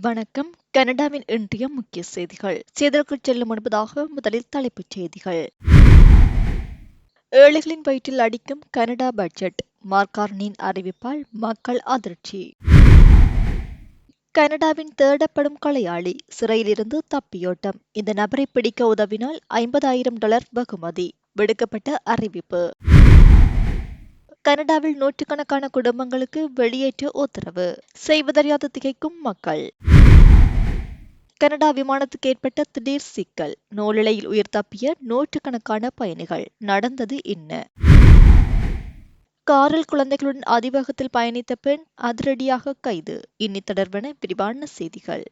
வணக்கம். கனடாவின் இன்றைய முக்கிய செய்திகள். செய்திகளுக்குச் செல்லும் முன்பதாக முதலில் தலைப்புச் செய்திகள். ஏழைகளின் வயிற்றில் அடிக்கும் கனடா பட்ஜெட். மார்க் கார்னியின் அறிவிப்பால் மக்கள் அதிர்ச்சி. கனடாவின் தேடப்படும் கொலையாளி சிறையிலிருந்து தப்பியோட்டம். இந்த நபரை பிடிக்க உதவினால் $50,000 வெகுமதி. விடுக்கப்பட்ட அறிவிப்பு. கனடாவில் நூற்றுக்கணக்கான குடும்பங்களுக்கு வெளியேற்ற உத்தரவு. செய்வதறியாது திகைக்கும் மக்கள். கனடா விமானத்துக்கு ஏற்பட்ட திடீர் சிக்கல். நூலிழையில் உயிர் தப்பிய நூற்றுக்கணக்கான பயணிகள். நடந்தது என்ன? காரில் குழந்தைகளுடன் அதிவேகத்தில் பயணித்த பெண் அதிரடியாக கைது. இனி தொடர்பான விரிவான செய்திகள்.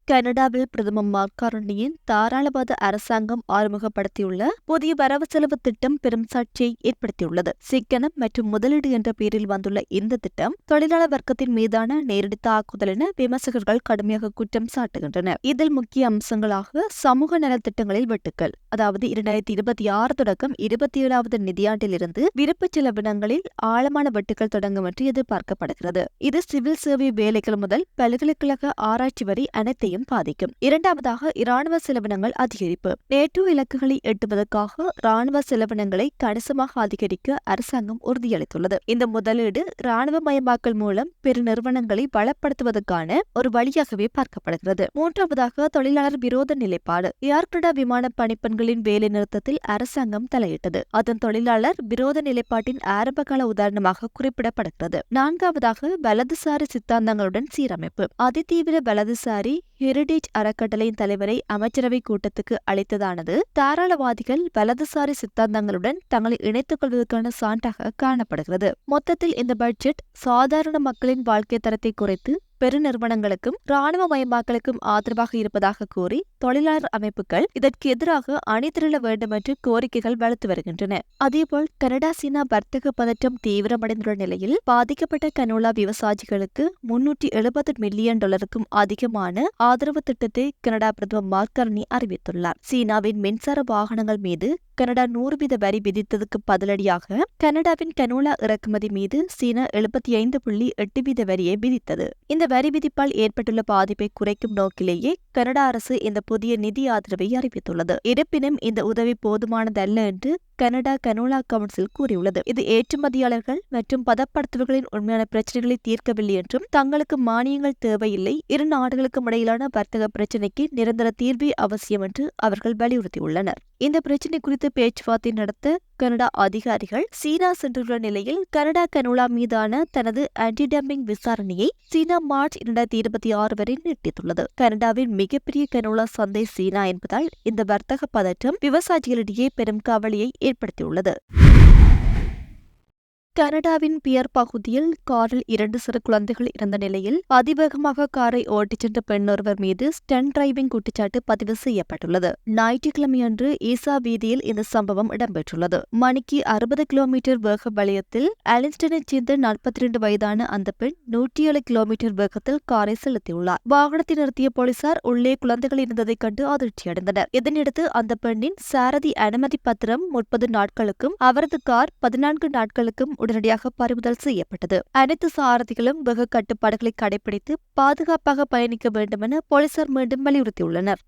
கனடாவில் பிரதமர் மார்க் கார்னியின் தாராளவாத அரசாங்கம் அறிமுகப்படுத்தியுள்ள புதிய வரவு செலவு திட்டம் பெரும் சர்ச்சையை ஏற்படுத்தியுள்ளது. சிக்கனம் மற்றும் முதலீடு என்ற பெயரில் வந்துள்ள இந்த திட்டம் தொழிலாளர் வர்க்கத்தின் மீதான நேரடி தாக்குதல் என விமர்சகர்கள் கடுமையாக குற்றம் சாட்டுகின்றனர். இதில் முக்கிய அம்சங்களாக சமூக நலத்திட்டங்களில் வெட்டுக்கள், அதாவது 2026 தொடக்கம் 27வது நிதியாண்டிலிருந்து விருப்ப செலவினங்களில் ஆழமான வெட்டுக்கள் தொடங்கும் என்று எதிர்பார்க்கப்படுகிறது. இது சிவில் சேவை வேலைகள் முதல் பல்கலைக்கழக ஆராய்ச்சி வரை அனைத்தையும் பாதிக்கும். இரண்டாவதாக இராணுவ செலவினங்கள் அதிகரிப்பு. நேட்டோ இலக்குகளை எட்டுவதற்காக இராணுவ செலவினங்களை கணிசமாக அதிகரிக்க அரசாங்கம் உறுதியளித்துள்ளது. இந்த முதலீடு இராணுவமயமாக்கல் மூலம் பெரு நிறுவனங்களை பலப்படுத்துவதற்கான ஒரு வழியாகவே பார்க்கப்படுகிறது. மூன்றாவதாக தொழிலாளர் விரோத நிலைப்பாடு. ஏர் கனடா விமான பணிப்பெண்களின் வேலை நிறுத்தத்தில் அரசாங்கம் தலையிட்டது. அதன் தொழிலாளர் விரோத நிலைப்பாட்டின் ஆரம்பகால உதாரணமாக குறிப்பிடப்படுகிறது. நான்காவதாக வலதுசாரி சித்தாந்தங்களுடன் சீரமைப்பு. அதிதீவிர வலதுசாரி ஹெரிடேஜ் அறக்கட்டளையின் தலைவரை அமைச்சரவை கூட்டத்துக்கு அழைத்ததானது தாராளவாதிகள் வலதுசாரி சித்தாந்தங்களுடன் தங்களை இணைத்துக் கொள்வதற்கான சான்றாக காணப்படுகிறது. மொத்தத்தில் இந்த பட்ஜெட் சாதாரண மக்களின் வாழ்க்கை தரத்தை குறைத்து பெருநிறுவனங்களுக்கும் இராணுவமயமாக்கலுக்கும் ஆதரவாக இருப்பதாக கூறி தொழிலாளர் அமைப்புகள் இதற்கு எதிராக அணிதிரள வேண்டும் என்று கோரிக்கைகள் வலுத்து வருகின்றன. அதேபோல் கனடா சீனா வர்த்தக பதற்றம் தீவிரமடைந்துள்ள நிலையில் பாதிக்கப்பட்ட கனோலா விவசாயிகளுக்கு $370 மில்லியன் அதிகமான ஆதரவு திட்டத்தை கனடா பிரதமர் மார்க் கார்னி அறிவித்துள்ளார். சீனாவின் மின்சார வாகனங்கள் மீது கனடா 100% வரி விதித்ததுக்கு பதிலடியாக கனடாவின் கனோலா இறக்குமதி மீது சீனா 75.8% வரியை விதித்தது. இந்த வரி விதிப்பால் ஏற்பட்டுள்ள பாதிப்பை குறைக்கும் நோக்கிலேயே கனடா அரசு இந்த புதிய நிதி ஆதரவை அறிவித்துள்ளது. இருப்பினும் இந்த உதவி போதுமானதல்ல என்று கனடா கனோலா கவுன்சில் கூறியுள்ளது. இது ஏற்றுமதியாளர்கள் மற்றும் பதப்படுத்துவர்களின் உண்மையான பிரச்சனைகளை தீர்க்கவில்லை என்றும் தங்களுக்கு மானியங்கள் தேவையில்லை, இரு நாடுகளுக்கும் இடையிலான வர்த்தக பிரச்சினைக்கு நிரந்தர தீர்வே அவசியம் என்று அவர்கள் வலியுறுத்தியுள்ளனர். இந்த பிரச்சினை குறித்து பேச்சுவார்த்தை நடத்த கனடா அதிகாரிகள் சீனா சென்றுள்ள நிலையில் கனடா கனோலா மீதான தனது ஆன்டி டம்பிங் விசாரணையை சீனா மார்ச் 2026 வரை நீட்டித்துள்ளது. கனடாவின் மிகப்பெரிய கனோலா சந்தை சீனா என்பதால் இந்த வர்த்தக பதற்றம் விவசாயிகளிடையே பெரும் கவலையை ஏற்படுத்தியுள்ளது. கனடாவின் பியர் பகுதியில் காரில் 2 சிறு குழந்தைகள் இறந்த நிலையில் அதிவேகமாக காரை ஓட்டிச் சென்ற பெண்ணொருவர் மீது ஸ்டண்ட் டிரைவிங் குற்றச்சாட்டு பதிவு செய்யப்பட்டுள்ளது. ஞாயிற்றுக்கிழமையன்று ஈசா வீதியில் இந்த சம்பவம் இடம்பெற்றுள்ளது. மணிக்கு 60 கிலோமீட்டர் வேக வலயத்தில் அலிஸ்டனைச் சேர்ந்த 42 வயதான அந்த பெண் 107 கிலோமீட்டர் வேகத்தில் காரை செலுத்தியுள்ளார். வாகனத்தை நிறுத்திய போலீசார் உள்ளே குழந்தைகள் இருந்ததைக் கண்டு அதிர்ச்சியடைந்தனர். இதனையடுத்து அந்த பெண்ணின் சாரதி அனுமதி பத்திரம் 30 நாட்களுக்கும் அவரது கார் 14 நாட்களுக்கும் உடனடியாக பறிமுதல் செய்யப்பட்டது. அனைத்து சாரதிகளும் வேக கட்டுப்பாடுகளை கடைபிடித்து பாதுகாப்பாக பயணிக்க வேண்டும் என போலீசார் மீண்டும் வலியுறுத்தியுள்ளனர்.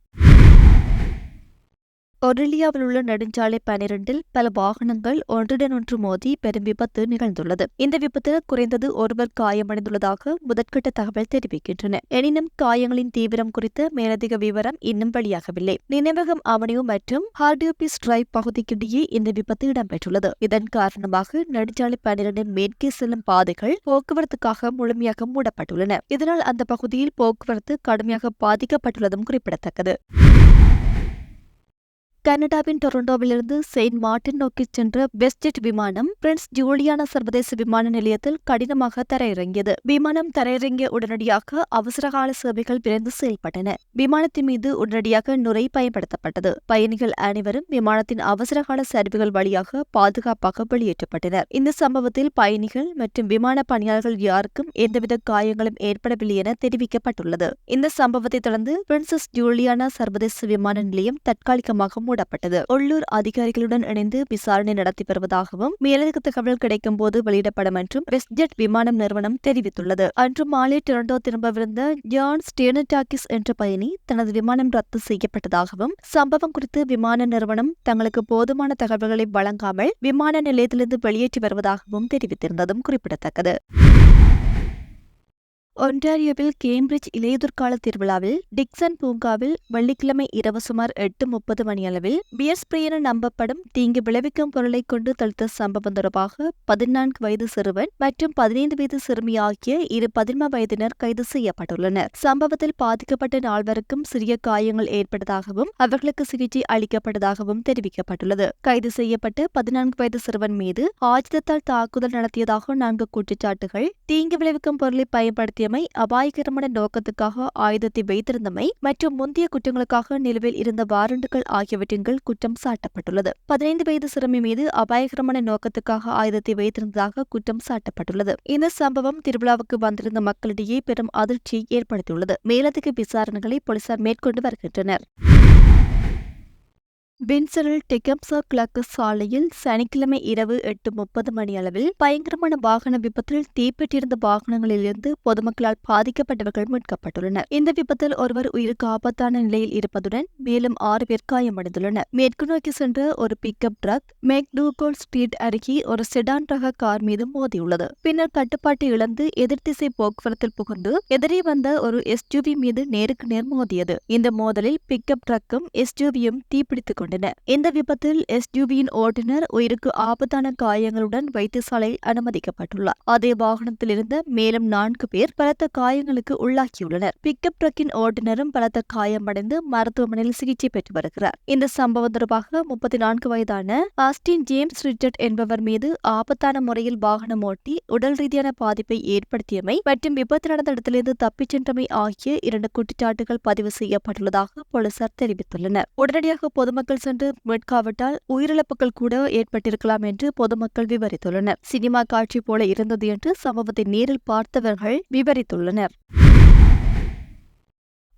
ஒரிலியாவில் உள்ள நெடுஞ்சாலை 12இல் பல வாகனங்கள் ஒன்றுடன் ஒன்று மோதி பெரும் விபத்து நிகழ்ந்துள்ளது. இந்த விபத்தில் குறைந்தது ஒருவர் காயமடைந்துள்ளதாக முதற்கட்ட தகவல் தெரிவிக்கின்றன. எனினும் காயங்களின் தீவிரம் குறித்த மேலதிக விவரம் இன்னும் வெளியாகவில்லை. நினைவகம் அவென்யூ மற்றும் ஹார்டியூபிஸ் டிரைவ் பகுதிக்கிடையே இந்த விபத்து இடம்பெற்றுள்ளது. இதன் காரணமாக நெடுஞ்சாலை 12இன் மேற்கே செல்லும் பாதைகள் போக்குவரத்துக்காக முழுமையாக மூடப்பட்டுள்ளன. இதனால் அந்த பகுதியில் போக்குவரத்து கடுமையாக பாதிக்கப்பட்டுள்ளதும் குறிப்பிடத்தக்கது. கனடாவின் டொரண்டோவிலிருந்து செயின்ட் மார்ட்டின் நோக்கி சென்ற வெஸ்ட்ஜெட் விமானம் பிரின்ஸ் ஜூலியானா சர்வதேச விமான நிலையத்தில் கடினமாக தரையிறங்கியது. விமானம் தரையிறங்கிய உடனடியாக அவசரகால சேவைகள் விரைந்து செயல்பட்டன. விமானத்தின் மீது உடனடியாக நுரை பயன்படுத்தப்பட்டது. பயணிகள் அனைவரும் விமானத்தின் அவசரகால சரிவுகள் வழியாக பாதுகாப்பாக வெளியேற்றப்பட்டனர். இந்த சம்பவத்தில் பயணிகள் மற்றும் விமான பணியாளர்கள் யாருக்கும் எந்தவித காயங்களும் ஏற்படவில்லை என தெரிவிக்கப்பட்டுள்ளது. இந்த சம்பவத்தை தொடர்ந்து பிரின்சஸ் ஜூலியானா சர்வதேச விமான நிலையம் தற்காலிகமாக மூடப்பட்டது. உள்ளூர் அதிகாரிகளுடன் இணைந்து விசாரணை நடத்தி வருவதாகவும் மேலதிக தகவல் கிடைக்கும் போது வெளியிடப்படும் என்றும் வெஸ்ட்ஜெட் விமானம் நிறுவனம் தெரிவித்துள்ளது. அன்று மாலை டொரண்டோ திரும்பவிருந்த ஜான் ஸ்டேனடாக்கிஸ் என்ற பயணி தனது விமானம் ரத்து செய்யப்பட்டதாகவும் சம்பவம் குறித்து விமான நிறுவனம் தங்களுக்கு போதுமான தகவல்களை வழங்காமல் விமான நிலையத்திலிருந்து வெளியேற்றி வருவதாகவும் தெரிவித்திருந்ததும் குறிப்பிடத்தக்கது. ஒன்டாரியோவில் கேம்பிரிட்ஜ் இலையுதிர்கால திருவிழாவில் டிக்சன் பூங்காவில் வெள்ளிக்கிழமை இரவு சுமார் 8:30 மணியளவில் பியர் ஸ்ப்ரே என நம்பப்படும் தீங்கு விளைவிக்கும் பொருளை கொண்டு தளித்த சம்பவம் தொடர்பாக 14 வயது சிறுவன் மற்றும் 15 வயது சிறுமி ஆகிய இரு 11 வயதினர் கைது செய்யப்பட்டுள்ளனர். சம்பவத்தில் பாதிக்கப்பட்ட நால்வருக்கும் சிறிய காயங்கள் ஏற்பட்டதாகவும் அவர்களுக்கு சிகிச்சை அளிக்கப்பட்டதாகவும் தெரிவிக்கப்பட்டுள்ளது. கைது செய்யப்பட்டு 14 வயது சிறுவன் மீது ஆயுதத்தால் தாக்குதல் நடத்தியதாக 4 குற்றச்சாட்டுகள், தீங்கு விளைவிக்கும் பொருளை பயன்படுத்திய அபாயகரமான நோக்கத்துக்காக ஆயுதத்தை வைத்திருந்தமை மற்றும் முந்தைய குற்றங்களுக்காக நிலுவையில் இருந்த வாரண்டுகள் ஆகியவற்றின் கீழ் குற்றம் சாட்டப்பட்டுள்ளது. 15 வயது சிறுமி மீது அபாயகரமான நோக்கத்துக்காக ஆயுதத்தை வைத்திருந்ததாக குற்றம் சாட்டப்பட்டுள்ளது. இந்த சம்பவம் திருவிழாவுக்கு வந்திருந்த மக்களிடையே பெரும் அதிர்ச்சியை ஏற்படுத்தியுள்ளது. மேலதிக விசாரணைகளை போலீசார் மேற்கொண்டு வருகின்றனர். வின்சரில் டெகம்சா கிழக்கு சாலையில் சனிக்கிழமை இரவு 8:30 மணியளவில் பயங்கரமான வாகன விபத்தில் தீப்பெற்றிருந்த வாகனங்களிலிருந்து பொதுமக்களால் பாதிக்கப்பட்டவர்கள் மீட்கப்பட்டுள்ளனர். இந்த விபத்தில் ஒருவர் உயிருக்கு ஆபத்தான நிலையில் இருப்பதுடன் மேலும் 6 பேர் காயமடைந்துள்ளனர். மேற்கு நோக்கி சென்ற ஒரு பிக்கப் ட்ரக் மெக்டூகோல் ஸ்ட்ரீட் அருகே ஒரு செடான் ரக கார் மீது மோதியுள்ளது. பின்னர் கட்டுப்பாட்டை இழந்து எதிர்த்திசை போக்குவரத்தில் புகுந்து எதிரே வந்த ஒரு எஸ்யூவி மீது நேருக்கு நேர் மோதியது. இந்த மோதலில் பிக்கப் ட்ரக்கும் எஸ்யூவியும் தீப்பிடித்துக் இந்த விபத்தில் எஸ்யூவியின் ஓட்டுநர் உயிருக்கு ஆபத்தான காயங்களுடன் வைத்தியசாலையில் அனுமதிக்கப்பட்டுள்ளார். அதே வாகனத்தில் இருந்த மேலும் 4 பேர் பலத்த காயங்களுக்கு உள்ளாகியுள்ளனர். பிக்கப் ட்ரக்கின் ஓட்டுநரும் பலத்த காயமடைந்து மருத்துவமனையில் சிகிச்சை பெற்று வருகிறார். இந்த சம்பவம் தொடர்பாக 34 வயதான ஆஸ்டின் ஜேம்ஸ் ரிச்சர்ட் என்பவர் மீது ஆபத்தான முறையில் வாகனம் ஓட்டி உடல் ரீதியான பாதிப்பை ஏற்படுத்தியமை மற்றும் விபத்து நடந்த இடத்திலிருந்து தப்பிச் சென்றமை ஆகிய 2 குற்றச்சாட்டுகள் பதிவு செய்யப்பட்டுள்ளதாக போலீசார் தெரிவித்துள்ளனர். உடனடியாக பொதுமக்கள் சென்று மீட்காவிட்டால் உயிரிழப்புகள் கூட ஏற்பட்டிருக்கலாம் என்று பொதுமக்கள் விவரித்துள்ளனர். சினிமா காட்சி போல இருந்தது என்று சம்பவத்தை நேரில் பார்த்தவர்கள் விவரித்துள்ளனர்.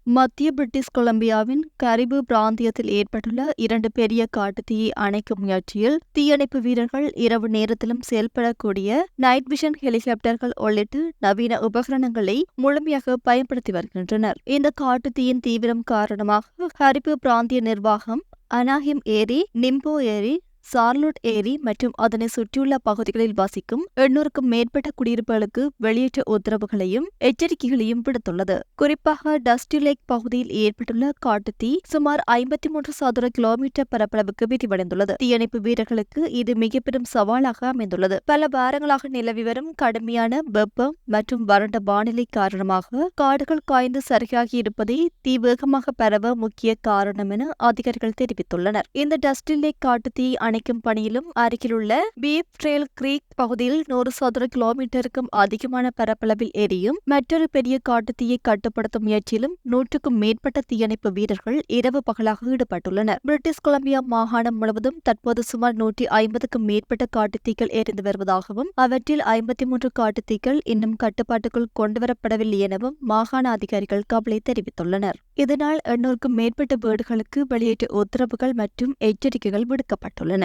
மத்திய பிரிட்டிஷ் கொலம்பியாவின் கரிபு பிராந்தியத்தில் ஏற்பட்டுள்ள 2 பெரிய காட்டுத்தீயை அணைக்கும் முயற்சியில் தீயணைப்பு வீரர்கள் இரவு நேரத்திலும் செயல்படக்கூடிய நைட் விஷன் ஹெலிகாப்டர்கள் உள்ளிட்ட நவீன உபகரணங்களை முழுமையாக பயன்படுத்தி வருகின்றனர். இந்த காட்டுத்தீயின் தீவிரம் காரணமாக கரிபு பிராந்திய நிர்வாகம் அனாஹிம் ஏரி, நிம்போ ஏரி, சார்லோட் ஏரி மற்றும் அதனை சுற்றியுள்ள பகுதிகளில் வசிக்கும் 800க்கும் மேற்பட்ட குடியிருப்புகளுக்கு வெளியேற்ற உத்தரவுகளையும் எச்சரிக்கைகளையும் விடுத்துள்ளது. குறிப்பாக டஸ்டி லேக் பகுதியில் ஏற்பட்டுள்ள காட்டுத்தீ சுமார் 53 சதுர கிலோமீட்டர் பரப்பளவுக்கு விரிவடைந்துள்ளது. தீயணைப்பு வீரர்களுக்கு இது மிக பெரும் சவாலாக அமைந்துள்ளது. பல வாரங்களாக நிலவி வரும் கடுமையான வெப்பம் மற்றும் வறண்ட வானிலை காரணமாக காடுகள் காய்ந்து சரியாகி இருப்பதே தீ வேகமாக பரவ முக்கிய காரணம் என அதிகாரிகள் தெரிவித்துள்ளனர். இந்த டஸ்டி லேக் காட்டுத்தீ அணைக்கும் பணியிலும் அருகிலுள்ள பீப் ட்ரெயில் கிரீக் பகுதியில் 100 சதுர கிலோமீட்டருக்கும் அதிகமான பரப்பளவில் எரியும் மற்றொரு பெரிய காட்டுத்தீயை கட்டுப்படுத்தும் முயற்சியிலும் 100க்கும் மேற்பட்ட தீயணைப்பு வீரர்கள் இரவு பகலாக ஈடுபட்டுள்ளனர். பிரிட்டிஷ் கொலம்பியா மாகாணம் முழுவதும் தற்போது சுமார் 150க்கும் மேற்பட்ட காட்டுத்தீக்கள் எரிந்து வருவதாகவும் அவற்றில் 53 காட்டுத்தீக்கள் இன்னும் கட்டுப்பாட்டுக்குள் கொண்டுவரப்படவில்லை எனவும் மாகாண அதிகாரிகள் கவலை தெரிவித்துள்ளனர். இதனால் 800க்கும் மேற்பட்ட வீடுகளுக்கு வெளியேற்ற உத்தரவுகள் மற்றும் எச்சரிக்கைகள் விடுக்கப்பட்டுள்ளன.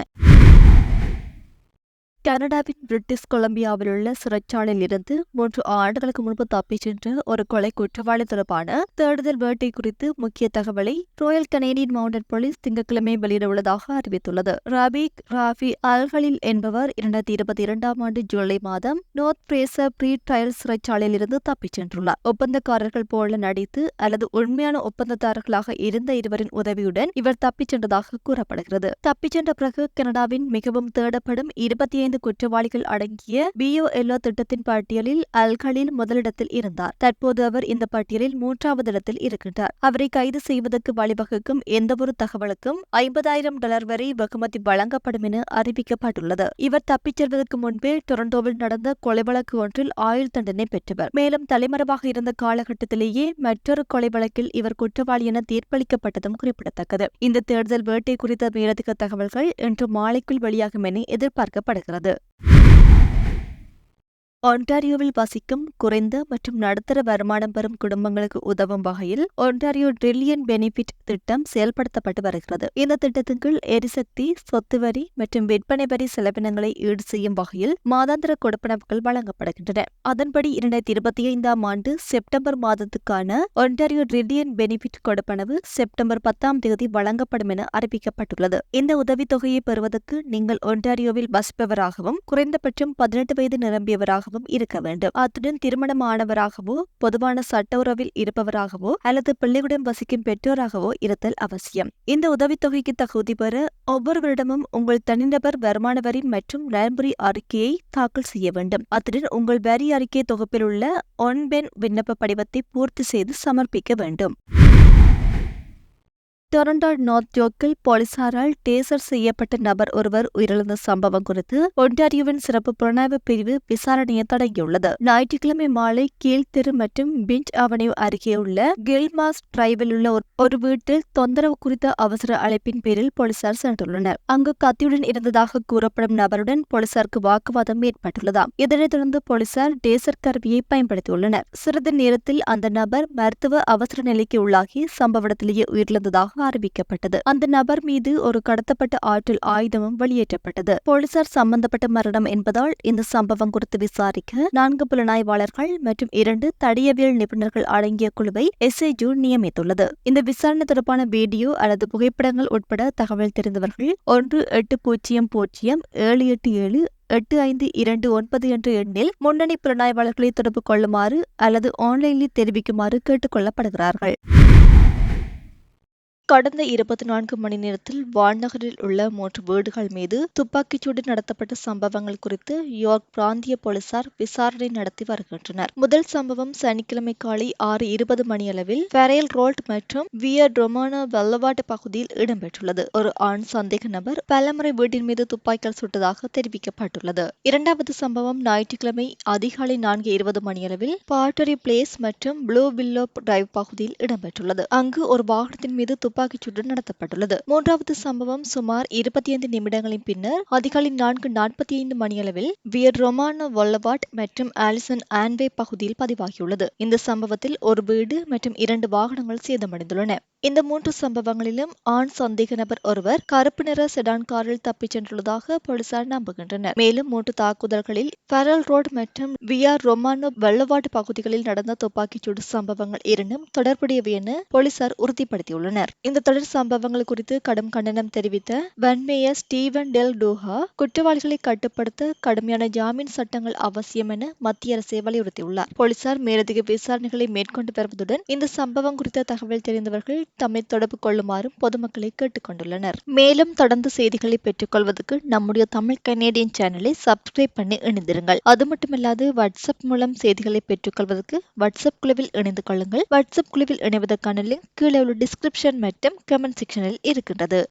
கனடாவின் பிரிட்டிஷ் கொலம்பியாவில் உள்ள சிறைச்சாலையில் இருந்து 3 ஆண்டுகளுக்கு முன்பு தப்பிச் சென்ற ஒரு கொலை குற்றவாளி தொடர்பான தேடுதல் வேட்டை குறித்து முக்கிய தகவலை ராயல் கனேடியன் மவுண்டட் போலீஸ் திங்கட்கிழமை வெளியிடவுள்ளதாக அறிவித்துள்ளது. ரபீக் ராஃபி அல்ஹலில் என்பவர் 2022ஆம் ஆண்டு ஜூலை மாதம் நோர்த் பிரேசர் ப்ரீ ட்ரையல் சிறைச்சாலையில் இருந்து தப்பிச் சென்றுள்ளார். ஒப்பந்தக்காரர்கள் போல நடித்து அல்லது உண்மையான ஒப்பந்ததாரர்களாக இருந்த இருவரின் உதவியுடன் இவர் தப்பிச் சென்றதாக கூறப்படுகிறது. தப்பிச் சென்ற பிறகு கனடாவின் மிகவும் தேடப்படும் 25 குற்றவாளிகள் அடங்கிய BOLO திட்டத்தின் பட்டியலில் அல்ஹலில் முதலிடத்தில் இருந்தார். தற்போது அவர் இந்த பட்டியலில் 3வது இடத்தில் இருக்கின்றார். அவரை கைது செய்வதற்கு வழிவகுக்கும் எந்தவொரு தகவலுக்கும் $50,000 வரை வெகுமதி வழங்கப்படும் என அறிவிக்கப்பட்டுள்ளது. இவர் தப்பிச் செல்வதற்கு முன்பே டொரண்டோவில் நடந்த கொலை வழக்கு ஒன்றில் ஆயுள் தண்டனை பெற்றவர். மேலும் தலைமறைவாக இருந்த காலகட்டத்திலேயே மற்றொரு கொலை வழக்கில் இவர் குற்றவாளி என தீர்ப்பளிக்கப்பட்டதும் குறிப்பிடத்தக்கது. இந்த தேடுதல் வேட்டை குறித்த மேலதிக தகவல்கள் இன்று மாலைக்குள் வெளியாகும் என எதிர்பார்க்கப்படுகிறது. ஒன்டாரியோவில் வசிக்கும் குறைந்த மற்றும் நடுத்தர வருமானம் பெறும் குடும்பங்களுக்கு உதவும் வகையில் ஒன்டாரியோ ட்ரில்லியன் பெனிஃபிட் திட்டம் செயல்படுத்தப்பட்டு வருகிறது. இந்த திட்டத்தின் கீழ் எரிசக்தி, சொத்து வரி மற்றும் விற்பனை வரி செலவினங்களை ஈடு செய்யும் வகையில் மாதாந்திர கொடுப்பனவுகள் வழங்கப்படுகின்றன. அதன்படி 2025ஆம் ஆண்டு செப்டம்பர் மாதத்துக்கான ஒன்டாரியோ ட்ரில்லியன் பெனிஃபிட் கொடுப்பனவு செப்டம்பர் 10ஆம் தேதி வழங்கப்படும் என அறிவிக்கப்பட்டுள்ளது. இந்த உதவித்தொகையை பெறுவதற்கு நீங்கள் ஒன்டாரியோவில் வசிப்பவராகவும் குறைந்தபட்சம் 18 வயது நிரம்பியவராகவும் இருக்க வேண்டும். அத்துடன் திருமணமானவராகவோ பொதுவான சட்ட உறவில் இருப்பவராகவோ அல்லது பிள்ளையுடன் வசிக்கும் பெற்றோராகவோ இருத்தல் அவசியம். இந்த உதவித்தொகைக்கு தகுதி பெற ஒவ்வொரு வருடமும் உங்கள் தனிநபர் வருமான வரி மற்றும் நலன்புரி அறிக்கையை தாக்கல் செய்ய வேண்டும். அத்துடன் உங்கள் வரி அறிக்கை தொகுப்பில் உள்ள ஒன்பென் விண்ணப்ப படிவத்தை பூர்த்தி செய்து சமர்ப்பிக்க வேண்டும். டொரண்டோ நார்த் யோர்க்கில் போலீசாரால் டேசர் செய்யப்பட்ட நபர் ஒருவர் உயிரிழந்த சம்பவம் குறித்து ஒன்டாரியோவின் சிறப்பு புலனாய்வு பிரிவு விசாரணையை தொடங்கியுள்ளது. ஞாயிற்றுக்கிழமை மாலை கீழ்த்தெரு மற்றும் பிஞ்ச் அவென்யூ அருகே உள்ள கில்மாஸ் டிரைவில் உள்ள ஒரு வீட்டில் தொந்தரவு குறித்த அவசர அழைப்பின் பேரில் போலீசார் சென்றுள்ளனர். அங்கு கத்தியுடன் இருந்ததாக கூறப்படும் நபருடன் போலீசாருக்கு வாக்குவாதம் ஏற்பட்டுள்ளதாம். இதனைத் தொடர்ந்து போலீசார் டேசர் கருவியை பயன்படுத்தியுள்ளனர். சிறிது நேரத்தில் அந்த நபர் மருத்துவ அவசர நிலைக்கு உள்ளாகி சம்பவ இடத்திலேயே உயிரிழந்ததாக அறிவிக்கப்பட்டது. அந்த நபர் மீது ஒரு கடத்தப்பட்ட ஆற்றல் ஆயுதமும் வெளியேற்றப்பட்டது. போலீசார் சம்பந்தப்பட்ட மரணம் என்பதால் இந்த சம்பவம் குறித்து விசாரிக்க 4 புலனாய்வாளர்கள் மற்றும் 2 தடயவியல் நிபுணர்கள் அடங்கிய குழுவை SIU நியமித்துள்ளது. இந்த விசாரணை தொடர்பான வீடியோ அல்லது புகைப்படங்கள் உட்பட தகவல் தெரிந்தவர்கள் 1-807-787-8529 என்ற எண்ணில் முன்னணி புலனாய்வாளர்களை தொடர்பு கொள்ளுமாறு அல்லது ஆன்லைனில் தெரிவிக்குமாறு கேட்டுக் கொள்ளப்படுகிறார்கள். கடந்த 24 மணி நேரத்தில் வான்நகரில் உள்ள 3 வீடுகள் மீது துப்பாக்கிச்சூடு நடத்தப்பட்ட சம்பவங்கள் குறித்து யோர்க் பிராந்திய போலீசார் விசாரணை நடத்தி வருகின்றனர். முதல் சம்பவம் சனிக்கிழமை காலை 6:20 மணியளவில் ஃபெரேல் ரோட் மற்றும் வியர் ரொமானோ வெல்லவாட் பகுதியில் இடம்பெற்றுள்ளது. ஒரு ஆண் சந்தேக நபர் பலமுறை வீட்டின் மீது துப்பாக்கியால் சுட்டதாக தெரிவிக்கப்பட்டுள்ளது. இரண்டாவது சம்பவம் ஞாயிற்றுக்கிழமை அதிகாலை 4:20 மணியளவில் பாட்டரி பிளேஸ் மற்றும் ப்ளூ வில்லோ டிரைவ் பகுதியில் இடம்பெற்றுள்ளது. அங்கு ஒரு வாகனத்தின் மீது துப்பாக்கிச்சூடு நடத்தப்பட்டுள்ளது. மூன்றாவது சம்பவம் சுமார் 25 நிமிடங்களின் பின்னர் அதிகாலை 4:45 மணியளவில் வியர் ரொமானோ வெல்லவாட் மற்றும் ஆலிசன் ஆன்வே பகுதியில் பதிவாகியுள்ளது. இந்த சம்பவத்தில் ஒரு வீடு மற்றும் 2 வாகனங்கள் சேதமடைந்துள்ளன. இந்த 3 சம்பவங்களிலும் ஆண் சந்தேக நபர் ஒருவர் கருப்பு நிற செடான் காரில் தப்பிச் சென்றுள்ளதாக போலீசார் நம்புகின்றனர். மேலும் 3 தாக்குதல்களில் ஃபெரல் ரோட் மற்றும் வியர் ரொமானோ வெல்லவாட் பகுதிகளில் நடந்த துப்பாக்கிச்சூடு சம்பவங்கள் இரண்டும் தொடர்புடையவை என போலீசார் உறுதிப்படுத்தியுள்ளனர். இந்த தொடர் சம்பவங்கள் குறித்து கடும் கண்டனம் தெரிவித்த வன்மேயர் ஸ்டீவன் டெல் டூஹா குற்றவாளிகளை கட்டுப்படுத்த கடுமையான ஜாமீன் சட்டங்கள் அவசியம் என மத்திய அரசை வலியுறுத்தியுள்ளார். போலீசார் மேலதிக விசாரணைகளை மேற்கொண்டு வருவதுடன் இந்த சம்பவம் குறித்த தகவல் தெரிந்தவர்கள் தம்மை தொடர்பு கொள்ளுமாறும் பொதுமக்களை கேட்டுக் கொண்டுள்ளனர். மேலும் தொடர்ந்து செய்திகளை பெற்றுக் கொள்வதற்கு நம்முடைய தமிழ் கனேடியன் சேனலை சப்ஸ்கிரைப் பண்ணி இணைந்திருங்கள். அது மட்டுமல்லாது வாட்ஸ்அப் மூலம் செய்திகளை பெற்றுக் கொள்வதற்கு வாட்ஸ்அப் குழுவில் இணைந்து கொள்ளுங்கள். வாட்ஸ்அப் குழுவில் இணைவதற்கான லிங்க் கீழே உள்ள டிஸ்கிரிப்ஷன் மற்றும் கமெண்ட் செக்ஷனில் இருக்கின்றது.